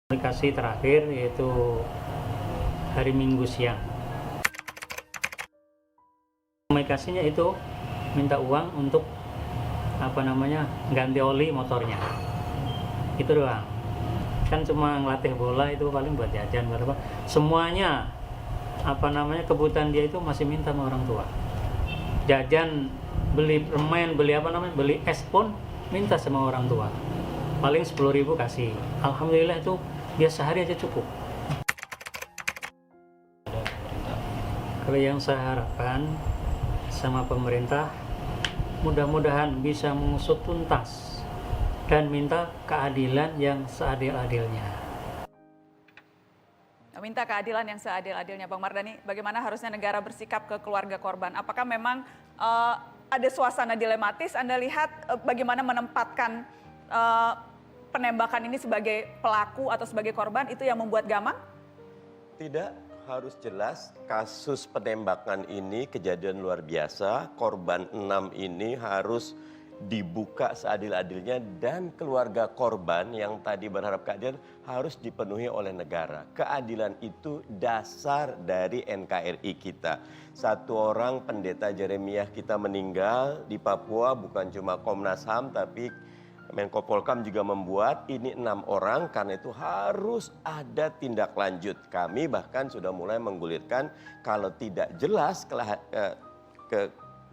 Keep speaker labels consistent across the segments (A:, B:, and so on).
A: Komunikasi terakhir yaitu hari Minggu siang. Komunikasinya itu minta uang untuk ganti oli motornya. Itu doang. Kan cuma ngelatih bola itu paling buat jajan buat apa. Semuanya kebutuhan dia itu masih minta sama orang tua. Jajan, beli permen, beli es pun minta sama orang tua. Paling 10.000 kasih. Alhamdulillah itu dia sehari aja cukup. Kalau yang saya harapkan sama pemerintah, mudah-mudahan bisa mengusut tuntas dan minta keadilan yang seadil-adilnya.
B: Minta keadilan yang seadil-adilnya, Bang Mardhani. Bagaimana harusnya negara bersikap ke keluarga korban? Apakah memang ada suasana dilematis? Anda lihat bagaimana menempatkan penembakan ini sebagai pelaku atau sebagai korban itu yang membuat gamang?
C: Tidak, harus jelas kasus penembakan ini kejadian luar biasa. Korban 6 ini harus dibuka seadil-adilnya dan keluarga korban yang tadi berharap keadilan harus dipenuhi oleh negara. Keadilan itu dasar dari NKRI kita. Satu orang pendeta Jeremiah kita meninggal di Papua, bukan cuma Komnas HAM tapi Menko Polkam juga membuat ini 6 orang, karena itu harus ada tindak lanjut. Kami bahkan sudah mulai menggulirkan kalau tidak jelas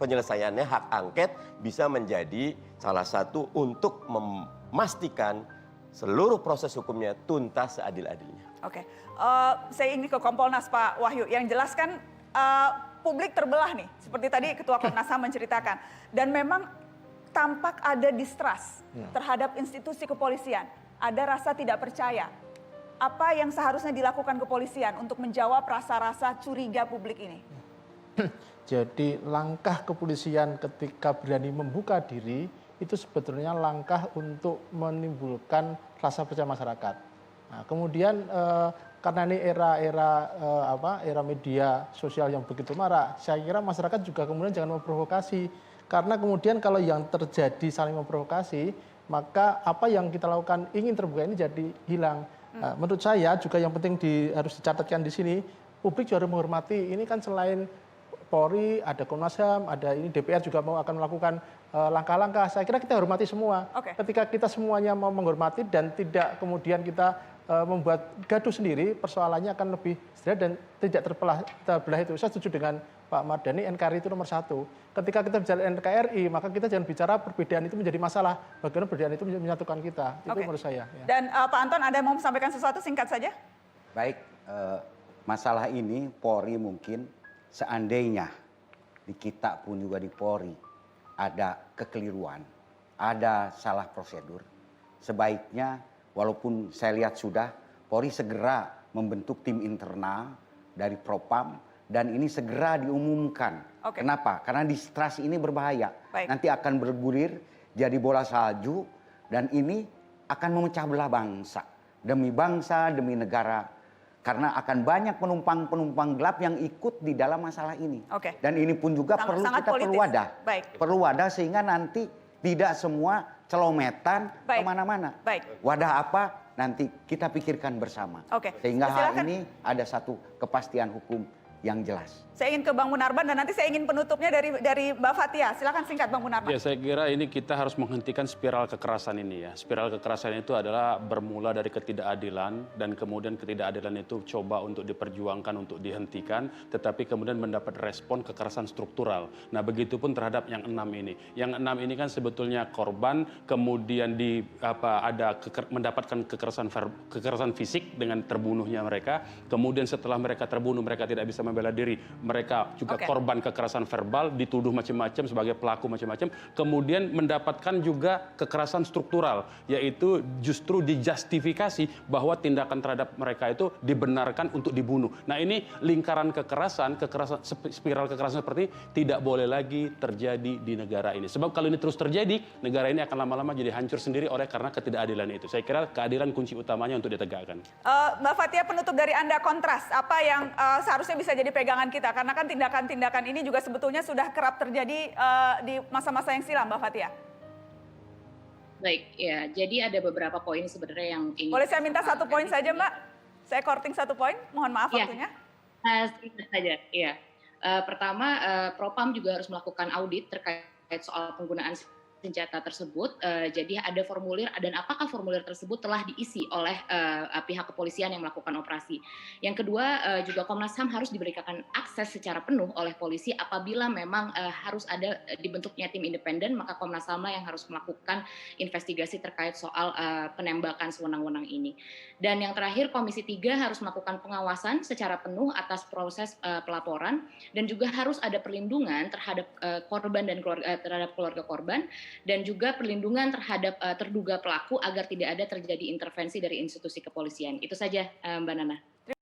C: penyelesaiannya hak angket bisa menjadi salah satu untuk memastikan seluruh proses hukumnya tuntas seadil-adilnya.
B: Oke, saya ingin ke Kompolnas Pak Wahyu. Yang jelas kan publik terbelah nih, seperti tadi Ketua Komnas HAM menceritakan. Dan memang tampak ada distrust terhadap institusi kepolisian. Ada rasa tidak percaya. Apa yang seharusnya dilakukan kepolisian untuk menjawab rasa-rasa curiga publik ini?
D: Jadi langkah kepolisian ketika berani membuka diri itu sebetulnya langkah untuk menimbulkan rasa percaya masyarakat. Nah, kemudian karena ini era media sosial yang begitu marak, saya kira masyarakat juga kemudian jangan memprovokasi. Karena kemudian kalau yang terjadi saling memprovokasi, maka apa yang kita lakukan ingin terbuka ini jadi hilang. Nah, menurut saya juga yang penting harus dicatatkan di sini, publik juga harus menghormati. Ini kan selain Polri, ada Komnas HAM, ada ini DPR juga akan melakukan langkah-langkah. Saya kira kita hormati semua. Ketika kita semuanya mau menghormati dan tidak kemudian kita membuat gaduh sendiri, persoalannya akan lebih sederhana dan tidak terbelah itu. Saya setuju dengan Pak Mardhani, NKRI itu nomor 1. Ketika kita bicara NKRI, maka kita jangan bicara perbedaan itu menjadi masalah. Bagaimana perbedaan itu menyatukan kita. Itu menurut saya. Ya.
B: Dan Pak Anton, Anda mau sampaikan sesuatu singkat saja?
E: Baik, masalah ini Polri mungkin seandainya di kita pun juga di Polri ada kekeliruan, ada salah prosedur, sebaiknya walaupun saya lihat sudah Polri segera membentuk tim internal dari Propam dan ini segera diumumkan. Kenapa? Karena distrust ini berbahaya. Nanti akan bergulir jadi bola salju dan ini akan memecah belah bangsa, demi negara. Karena akan banyak penumpang gelap yang ikut di dalam masalah ini. Dan ini pun juga perlu wadah sehingga nanti tidak semua celometan kemana-mana. Wadah apa nanti kita pikirkan bersama. Sehingga hal ini ada satu kepastian hukum yang jelas.
B: Saya ingin ke Bang Munarban dan nanti saya ingin penutupnya dari Mbak Fathia. Silakan singkat Bang Munarban.
F: Ya, saya kira ini kita harus menghentikan spiral kekerasan ini ya. Spiral kekerasan itu adalah bermula dari ketidakadilan dan kemudian ketidakadilan itu coba untuk diperjuangkan, untuk dihentikan, tetapi kemudian mendapat respon kekerasan struktural. Nah, begitupun terhadap yang 6 ini. Yang 6 ini kan sebetulnya korban, kemudian mendapatkan kekerasan fisik dengan terbunuhnya mereka, kemudian setelah mereka terbunuh mereka tidak bisa membela diri. Mereka juga korban kekerasan verbal, dituduh macam-macam sebagai pelaku macam-macam, kemudian mendapatkan juga kekerasan struktural, yaitu justru dijustifikasi bahwa tindakan terhadap mereka itu dibenarkan untuk dibunuh. Nah, ini lingkaran kekerasan, spiral kekerasan seperti ini tidak boleh lagi terjadi di negara ini. Sebab kalau ini terus terjadi, negara ini akan lama-lama jadi hancur sendiri karena ketidakadilan itu. Saya kira keadilan kunci utamanya untuk ditegakkan.
B: Mbak Fathia, penutup dari Anda kontras, apa yang seharusnya bisa jadi pegangan kita? Karena kan tindakan-tindakan ini juga sebetulnya sudah kerap terjadi di masa-masa yang silam, Mbak Fathia.
G: Baik, ya. Jadi ada beberapa poin sebenarnya yang ingin.
B: Boleh saya minta satu poin saja, Mbak? Saya korting satu poin. Mohon maaf
G: Ya.
B: waktunya.
G: Sedikit saja, iya. Pertama, Propam juga harus melakukan audit terkait soal penggunaan senjata tersebut. Jadi ada formulir, dan apakah formulir tersebut telah diisi oleh pihak kepolisian yang melakukan operasi. Yang kedua, juga Komnas HAM harus diberikan akses secara penuh oleh polisi apabila memang harus ada dibentuknya tim independen, maka Komnas HAM yang harus melakukan investigasi terkait soal penembakan sewenang-wenang ini. Dan yang terakhir, Komisi 3 harus melakukan pengawasan secara penuh atas proses pelaporan, dan juga harus ada perlindungan terhadap korban dan terhadap keluarga korban, dan juga perlindungan terhadap terduga pelaku agar tidak ada terjadi intervensi dari institusi kepolisian. Itu saja, Mbak Nana.